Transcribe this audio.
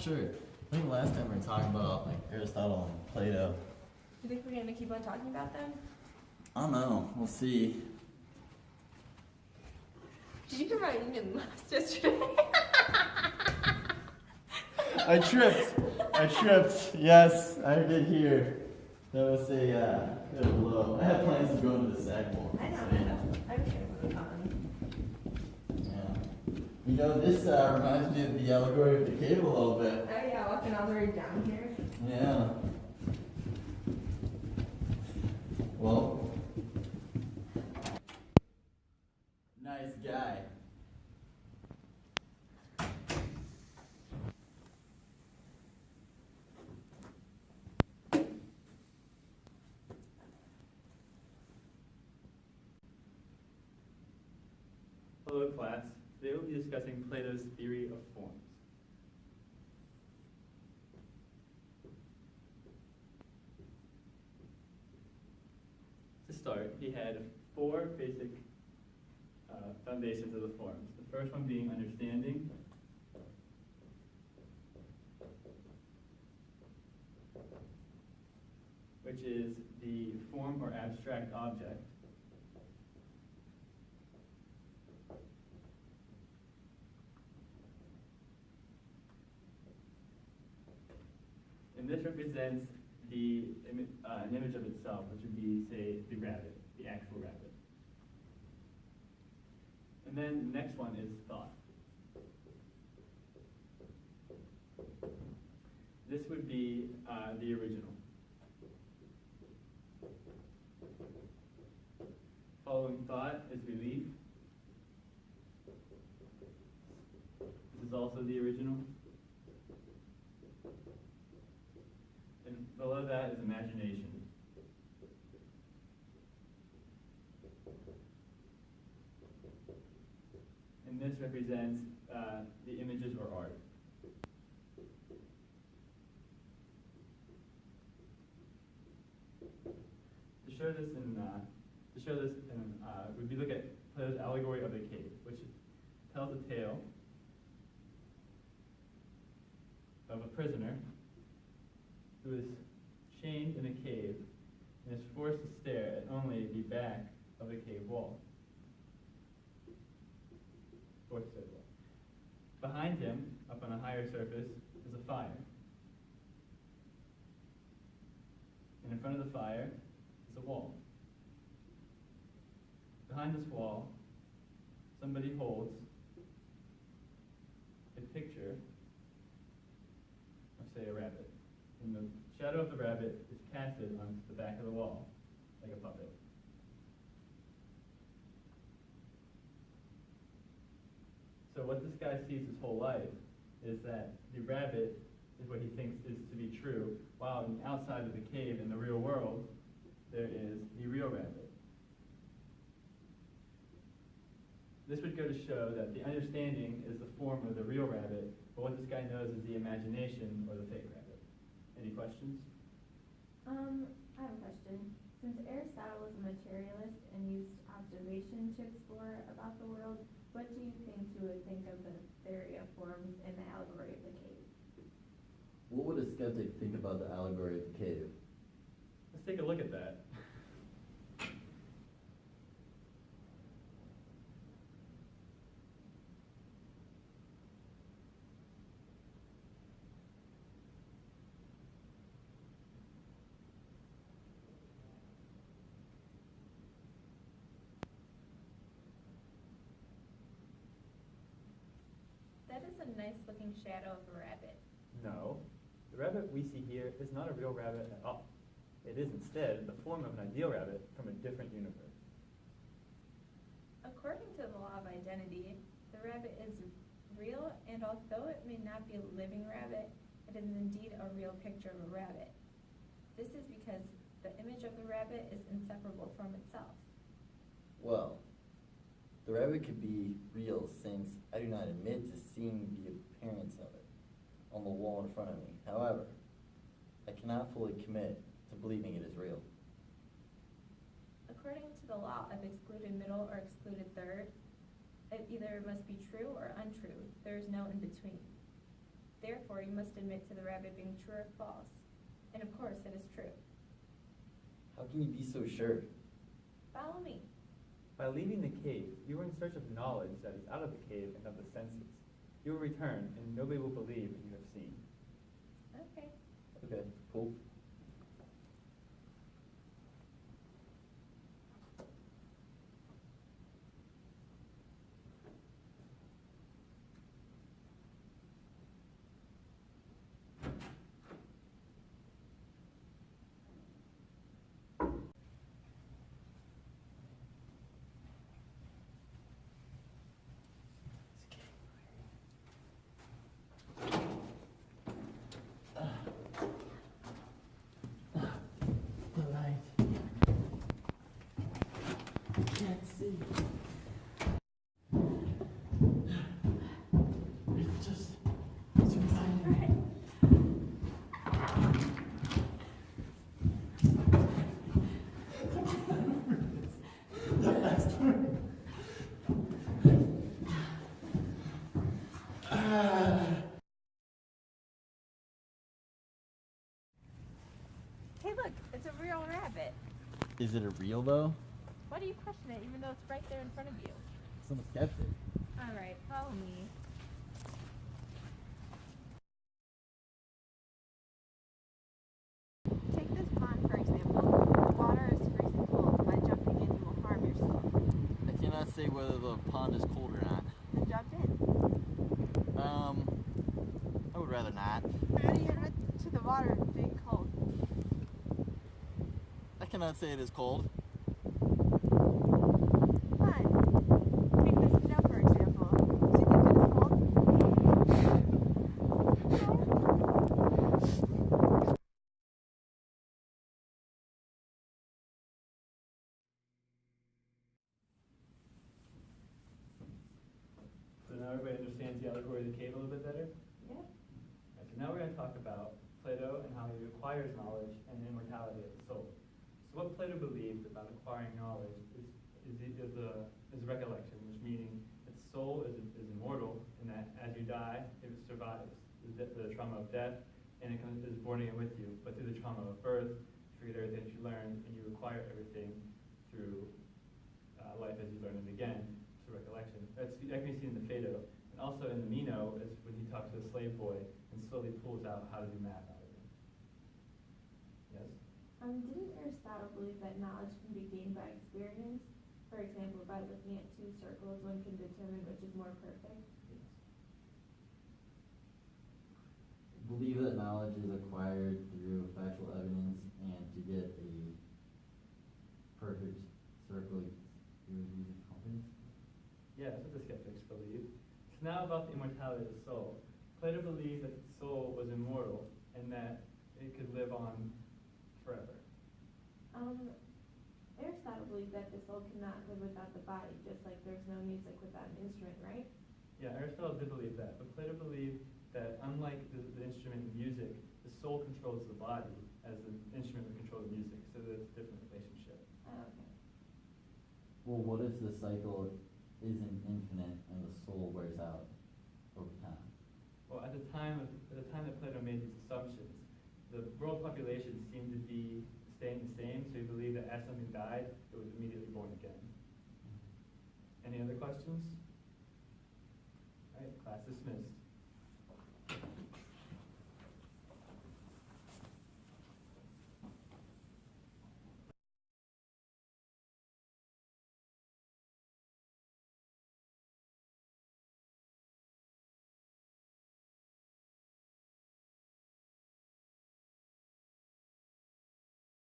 sure. I think last time we were talking about like Aristotle and Plato. You think we're gonna keep on talking about them? I don't know. We'll see. Did you hear my union last yesterday? I tripped. Yes, I did hear. That was a blow. I had plans to go to the SAG Bowl. I know. So, yeah. I'm sure it was on. Yeah. You know, this reminds me of the allegory of the cave a little bit. Oh yeah, walking all the way down here. Yeah. Well, nice guy. Hello class, today we'll be discussing Plato's theory of forms. To start, he had four basic foundations of the forms. The first one being understanding, which is the form or abstract object. And this represents an image of itself, which would be, say, the rabbit, the actual rabbit. And then the next one is thought. This would be the original. Following thought is belief. This is also the original. And below that is imagination. And this represents the images or art. To show this we look at Plato's allegory of the cave, which tells a tale of a prisoner who is chained in a cave and is forced to stare at only the back of the cave wall. Forced to stare at the wall. Behind him, up on a higher surface, is a fire. And in front of the fire is a wall. Behind this wall, somebody holds a picture of, say, a rabbit. And the shadow of the rabbit is casted onto the back of the wall, like a puppet. So what this guy sees his whole life is that the rabbit is what he thinks is to be true, while on the outside of the cave in the real world, there is the real rabbit. This would go to show that the understanding is the form of the real rabbit, but what this guy knows is the imagination or the fake rabbit. Any questions? I have a question. Since Aristotle was a materialist and used observation to explore about the world, what do you think you would think of the theory of forms in the allegory of the cave? What would a skeptic think about the allegory of the cave? Let's take a look at that. That is a nice looking shadow of a rabbit. No. The rabbit we see here is not a real rabbit at all. It is instead the form of an ideal rabbit from a different universe. According to the law of identity, the rabbit is real, and although it may not be a living rabbit, it is indeed a real picture of a rabbit. This is because the image of the rabbit is inseparable from itself. Well, the rabbit could be real since I do not admit to seeing the appearance of it on the wall in front of me. However, I cannot fully commit to believing it is real. According to the law of excluded middle or excluded third, it either must be true or untrue. There is no in between. Therefore, you must admit to the rabbit being true or false. And of course, it is true. How can you be so sure? Follow me. By leaving the cave, you are in search of knowledge that is out of the cave and of the senses. You will return, and nobody will believe what you have seen. Okay. Okay, cool. Can't see. It's just, it's reminding me. That last one. Hey, look, it's a real rabbit. Is it a real though? Why do you question it, even though it's right there in front of you? I'm a skeptic. All right, follow me. Take this pond, for example. The water is freezing cold. By jumping in, you will harm yourself. I cannot say whether the pond is cold or not. Then jump in. I would rather not. How do you admit to the water being cold? I cannot say it is cold. Fine. Take the snow, for example. Do you think it is cold? So now everybody understands the allegory of the cave a little bit better? Yep. Alright, so now we're going to talk about Plato and how he acquires knowledge and the immortality of the soul. So what Plato believed about acquiring knowledge is recollection, which meaning that the soul is immortal, and that as you die, it survives the trauma of death, and it is born again with you. But through the trauma of birth, you forget everything that you learned, and you acquire everything through life as you learn it again, through recollection. That can be seen in the Phaedo. And also in the Meno is when he talks to the slave boy and slowly pulls out how to do math out of him. Yes? Didn't Aristotle believe that knowledge can be gained by experience? For example, by looking at two circles, one can determine which is more perfect. Yes. Believe that knowledge is acquired through factual evidence, and to get a perfect circle, you would use a compass. Yeah, that's what the skeptics believe. So now about the immortality of the soul. Plato believed that the soul was immortal and that it could live on forever. Aristotle believed that the soul cannot live without the body, just like there's no music without an instrument, right? Yeah, Aristotle did believe that, but Plato believed that unlike the instrument in music, the soul controls the body as the instrument would control the music, so there's a different relationship. Oh, okay. Well, what if the cycle isn't infinite and the soul wears out over time? Well, at the time that Plato made these assumptions, the world population seemed to be staying the same, so he believed that as something died, it was immediately born again. Any other questions? All right, class dismissed.